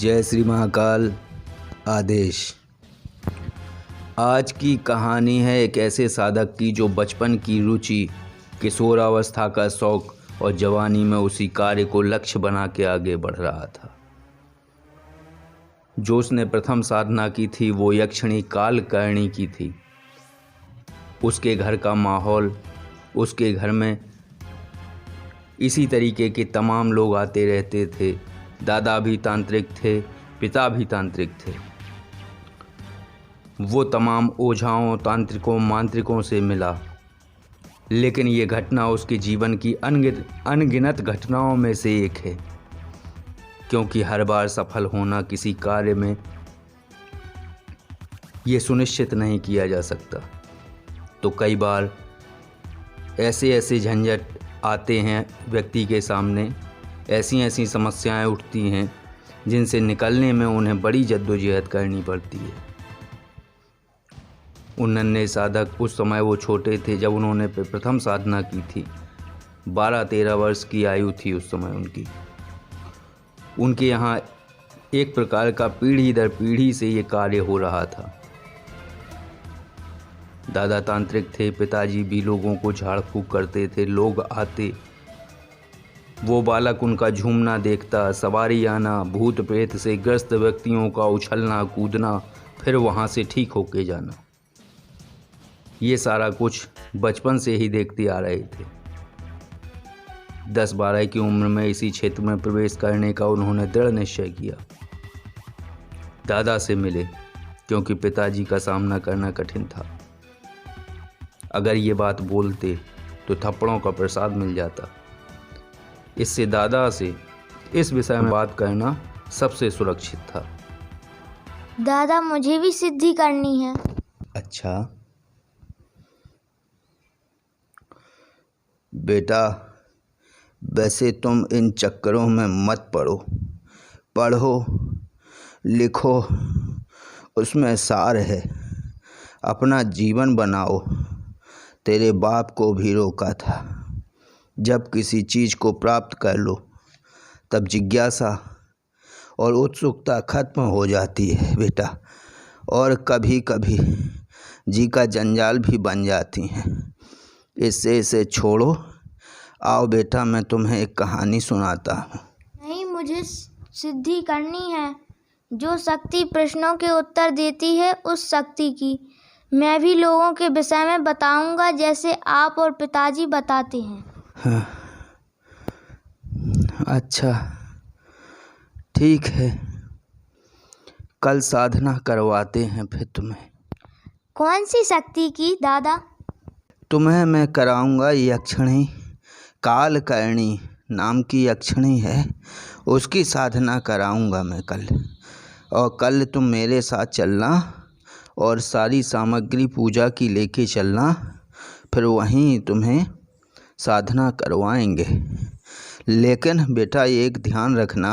जय श्री महाकाल। आदेश। आज की कहानी है एक ऐसे साधक की जो बचपन की रुचि, किशोरावस्था का शौक और जवानी में उसी कार्य को लक्ष्य बना के आगे बढ़ रहा था। जो उसने प्रथम साधना की थी वो यक्षिणी कालकर्णी की थी। उसके घर का माहौल, उसके घर में इसी तरीके के तमाम लोग आते रहते थे। दादा भी तांत्रिक थे, पिता भी तांत्रिक थे। वो तमाम ओझाओं, तांत्रिकों, मांत्रिकों से मिला, लेकिन ये घटना उसके जीवन की अनगिनत घटनाओं में से एक है, क्योंकि हर बार सफल होना किसी कार्य में ये सुनिश्चित नहीं किया जा सकता। तो कई बार ऐसे झंझट आते हैं व्यक्ति के सामने, ऐसी समस्याएं उठती हैं जिनसे निकलने में उन्हें बड़ी जद्दोजहद करनी पड़ती है। उन नन्हे साधक, उस समय वो छोटे थे जब उन्होंने प्रथम साधना की थी। 12-13 वर्ष की आयु थी उस समय उनकी। उनके यहाँ एक प्रकार का पीढ़ी दर पीढ़ी से ये कार्य हो रहा था। दादा तांत्रिक थे, पिताजी भी लोगों को झाड़ फूक करते थे। लोग आते, वो बालक उनका झूमना देखता, सवारी आना, भूत प्रेत से ग्रस्त व्यक्तियों का उछलना कूदना, फिर वहाँ से ठीक होके जाना, ये सारा कुछ बचपन से ही देखते आ रहे थे। 10-12 की उम्र में इसी क्षेत्र में प्रवेश करने का उन्होंने दृढ़ निश्चय किया। दादा से मिले, क्योंकि पिताजी का सामना करना कठिन था। अगर ये बात बोलते तो थप्पड़ों का प्रसाद मिल जाता। इससे दादा से इस विषय में बात करना सबसे सुरक्षित था। दादा, मुझे भी सिद्धि करनी है। अच्छा बेटा, वैसे तुम इन चक्करों में मत पड़ो। पढ़ो लिखो, उसमें सार है। अपना जीवन बनाओ। तेरे बाप को भी रोका था। जब किसी चीज़ को प्राप्त कर लो तब जिज्ञासा और उत्सुकता खत्म हो जाती है बेटा, और कभी कभी जी का जंजाल भी बन जाती हैं। इसे छोड़ो। आओ बेटा, मैं तुम्हें एक कहानी सुनाता हूँ। नहीं, मुझे सिद्धि करनी है। जो शक्ति प्रश्नों के उत्तर देती है, उस शक्ति की। मैं भी लोगों के विषय में बताऊंगा, जैसे आप और पिताजी बताते हैं। हाँ, अच्छा ठीक है, कल साधना करवाते हैं फिर तुम्हें। कौन सी शक्ति की दादा? तुम्हें मैं कराऊंगा यक्षिणी कालकर्णी नाम की यक्षिणी है, उसकी साधना कराऊंगा मैं कल। और कल तुम मेरे साथ चलना और सारी सामग्री पूजा की लेके चलना। फिर वहीं तुम्हें साधना करवाएंगे। लेकिन बेटा एक ध्यान रखना,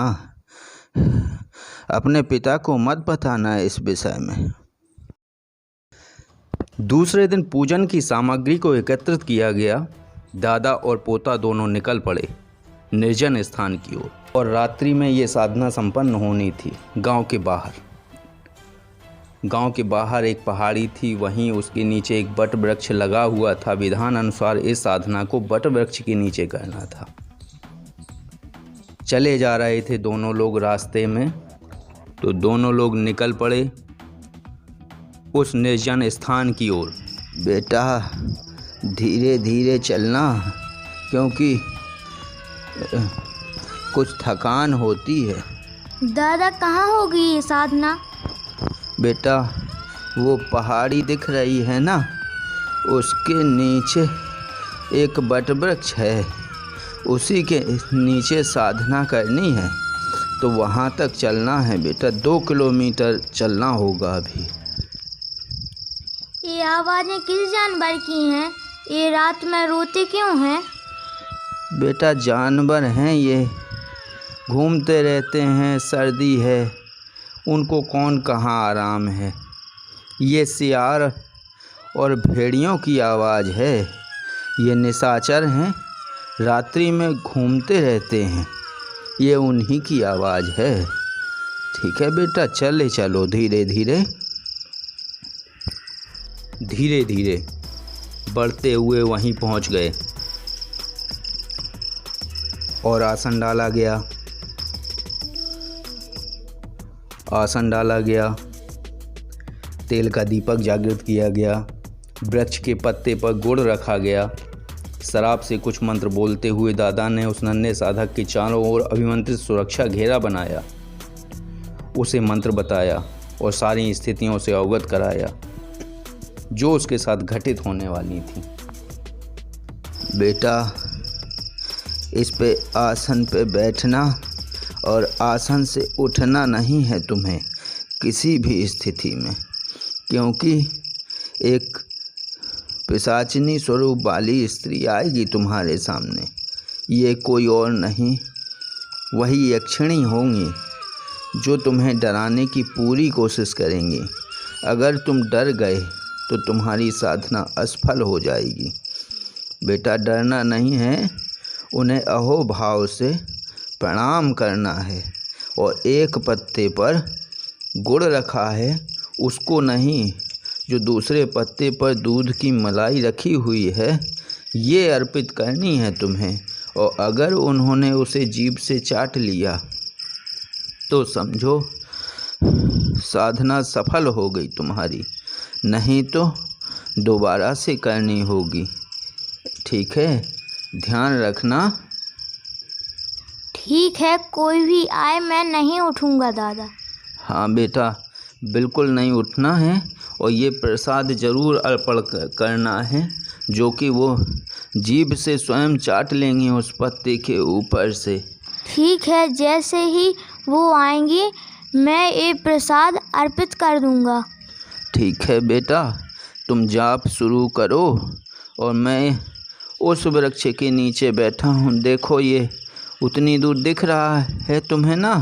अपने पिता को मत बताना इस विषय में। दूसरे दिन पूजन की सामग्री को एकत्रित किया गया। दादा और पोता दोनों निकल पड़े निर्जन स्थान की ओर। और रात्रि में ये साधना संपन्न होनी थी। गांव के बाहर एक पहाड़ी थी, वहीं उसके नीचे एक बट वृक्ष लगा हुआ था। विधान अनुसार इस साधना को बट वृक्ष के नीचे करना था। चले जा रहे थे दोनों लोग रास्ते में, तो दोनों लोग निकल पड़े उस निर्जन स्थान की ओर। बेटा धीरे धीरे चलना, क्योंकि कुछ थकान होती है। दादा, कहाँ होगी ये साधना? बेटा वो पहाड़ी दिख रही है ना, उसके नीचे एक बट वृक्ष है, उसी के नीचे साधना करनी है। तो वहाँ तक चलना है बेटा, 2 किलोमीटर चलना होगा अभी। ये आवाज़ें किस जानवर की हैं? ये रात में रोते क्यों हैं? बेटा जानवर हैं ये, घूमते रहते हैं। सर्दी है, उनको कौन कहाँ आराम है। ये सियार और भेड़ियों की आवाज़ है। ये निशाचर हैं, रात्रि में घूमते रहते हैं। ये उन्हीं की आवाज़ है। ठीक है बेटा, चले चलो धीरे धीरे। धीरे धीरे बढ़ते हुए वहीं पहुंच गए और आसन डाला गया। आसन डाला गया, तेल का दीपक जागृत किया गया, वृक्ष के पत्ते पर गुड़ रखा गया। शराब से कुछ मंत्र बोलते हुए दादा ने उस नन्हे साधक के चारों ओर अभिमंत्रित सुरक्षा घेरा बनाया, उसे मंत्र बताया और सारी स्थितियों से अवगत कराया जो उसके साथ घटित होने वाली थी। बेटा, इस पे आसन पे बैठना और आसन से उठना नहीं है तुम्हें किसी भी स्थिति में, क्योंकि एक पिशाचिनी स्वरूप वाली स्त्री आएगी तुम्हारे सामने। ये कोई और नहीं, वही यक्षिणी होंगी जो तुम्हें डराने की पूरी कोशिश करेंगी। अगर तुम डर गए तो तुम्हारी साधना असफल हो जाएगी। बेटा, डरना नहीं है, उन्हें अहोभाव से प्रणाम करना है और एक पत्ते पर गुड़ रखा है उसको नहीं, जो दूसरे पत्ते पर दूध की मलाई रखी हुई है ये अर्पित करनी है तुम्हें। और अगर उन्होंने उसे जीभ से चाट लिया तो समझो साधना सफल हो गई तुम्हारी, नहीं तो दोबारा से करनी होगी। ठीक है, ध्यान रखना। ठीक है, कोई भी आए मैं नहीं उठूंगा दादा। हाँ बेटा, बिल्कुल नहीं उठना है और ये प्रसाद जरूर अर्पण करना है जो कि वो जीभ से स्वयं चाट लेंगी उस पत्ते के ऊपर से। ठीक है, जैसे ही वो आएंगी मैं ये प्रसाद अर्पित कर दूंगा। ठीक है बेटा, तुम जाप शुरू करो और मैं उस वृक्ष के नीचे बैठा हूँ। देखो ये उतनी दूर दिख रहा है तुम्हें ना?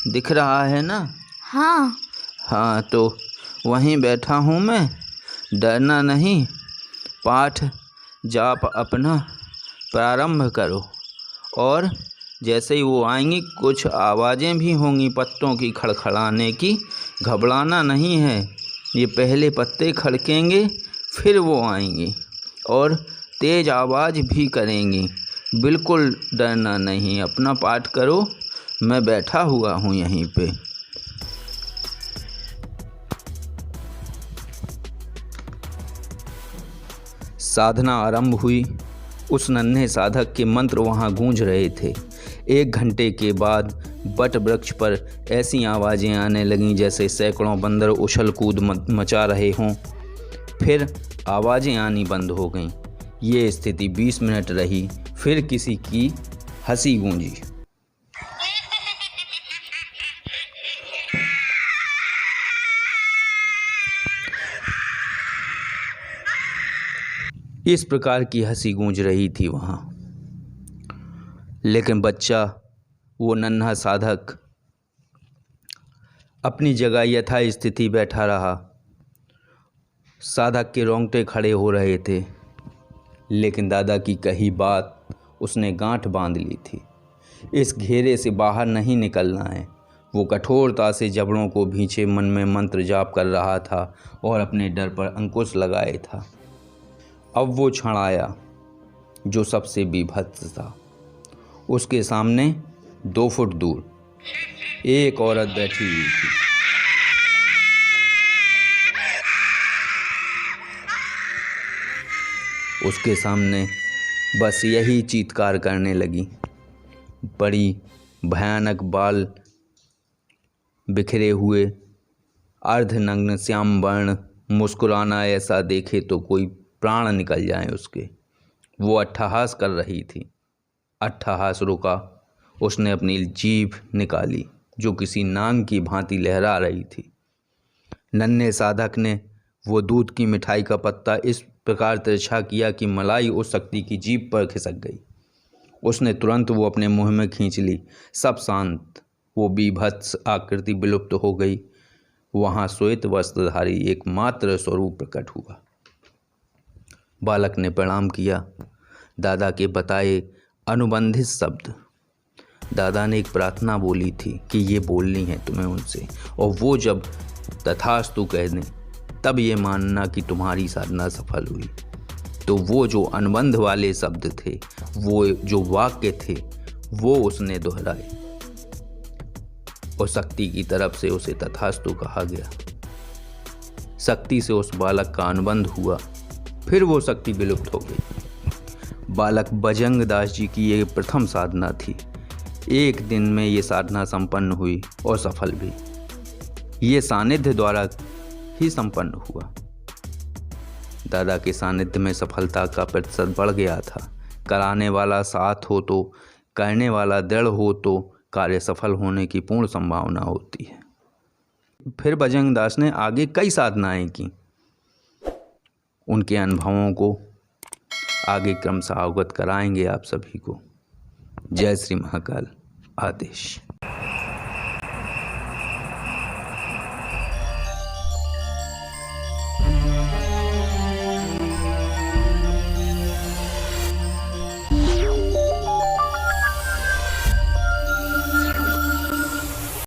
दिख रहा है ना? हाँ हाँ, तो वहीं बैठा हूँ मैं, डरना नहीं। पाठ जाप अपना प्रारंभ करो और जैसे ही वो आएंगी कुछ आवाज़ें भी होंगी पत्तों की खड़खड़ाने की। घबराना नहीं है, ये पहले पत्ते खड़केंगे फिर वो आएंगी और तेज़ आवाज़ भी करेंगी। बिल्कुल डरना नहीं, अपना पाठ करो, मैं बैठा हुआ हूँ यहीं पे। साधना आरंभ हुई। उस नन्हे साधक के मंत्र वहाँ गूंज रहे थे। 1 घंटे के बाद बट वृक्ष पर ऐसी आवाज़ें आने लगीं जैसे सैकड़ों बंदर उछल कूद मचा रहे हों। फिर आवाज़ें आनी बंद हो गईं। ये स्थिति 20 मिनट रही। फिर किसी की हंसी गूंजी। इस प्रकार की हंसी गूंज रही थी वहाँ, लेकिन बच्चा, वो नन्हा साधक अपनी जगह यथास्थिति बैठा रहा। साधक के रोंगटे खड़े हो रहे थे, लेकिन दादा की कही बात उसने गांठ बांध ली थी। इस घेरे से बाहर नहीं निकलना है। वो कठोरता से जबड़ों को भींचे मन में मंत्र जाप कर रहा था और अपने डर पर अंकुश लगाए था। अब वो क्षण आया जो सबसे बीभत्स था। उसके सामने 2 फुट दूर एक औरत बैठी हुई थी। उसके सामने बस यही चीत्कार करने लगी। बड़ी भयानक बाल बिखरे हुए, अर्धनग्न श्याम वर्ण, मुस्कुराना ऐसा देखे तो कोई प्राण निकल जाए उसके। वो अट्टहास कर रही थी। अट्टहास रुका, उसने अपनी जीभ निकाली जो किसी नांग की भांति लहरा रही थी। नन्हे साधक ने वो दूध की मिठाई का पत्ता इस प्रकार तिरछा किया कि मलाई उस शक्ति की जीभ पर खिसक गई। उसने तुरंत वो अपने मुंह में खींच ली। सब शांत। वो बीभत्स आकृति विलुप्त हो गई। वहाँ श्वेत वस्त्रधारी एकमात्र स्वरूप प्रकट हुआ। बालक ने प्रणाम किया। दादा के बताए अनुबंधित शब्द दादा ने एक प्रार्थना बोली थी कि ये बोलनी है तुम्हें उनसे, और वो जब तथास्तु कह दें तब ये मानना कि तुम्हारी साधना सफल हुई। तो वो जो अनुबंध वाले शब्द थे, वो जो वाक्य थे, वो उसने दोहराए और शक्ति की तरफ से उसे तथास्तु कहा गया। शक्ति से उस बालक का अनुबंध हुआ, फिर वो शक्ति विलुप्त हो गई। बालक बजरंग दास जी की ये प्रथम साधना थी। एक दिन में ये साधना संपन्न हुई और सफल भी। ये सानिध्य द्वारा ही संपन्न हुआ। दादा के सानिध्य में सफलता का प्रतिशत बढ़ गया था। कराने वाला साथ हो तो, करने वाला दृढ़ हो तो कार्य सफल होने की पूर्ण संभावना होती है। फिर बजरंग दास ने आगे कई साधनाएं की। उनके अनुभवों को आगे क्रमशः अवगत कराएंगे आप सभी को। जय श्री महाकाल। आदेश।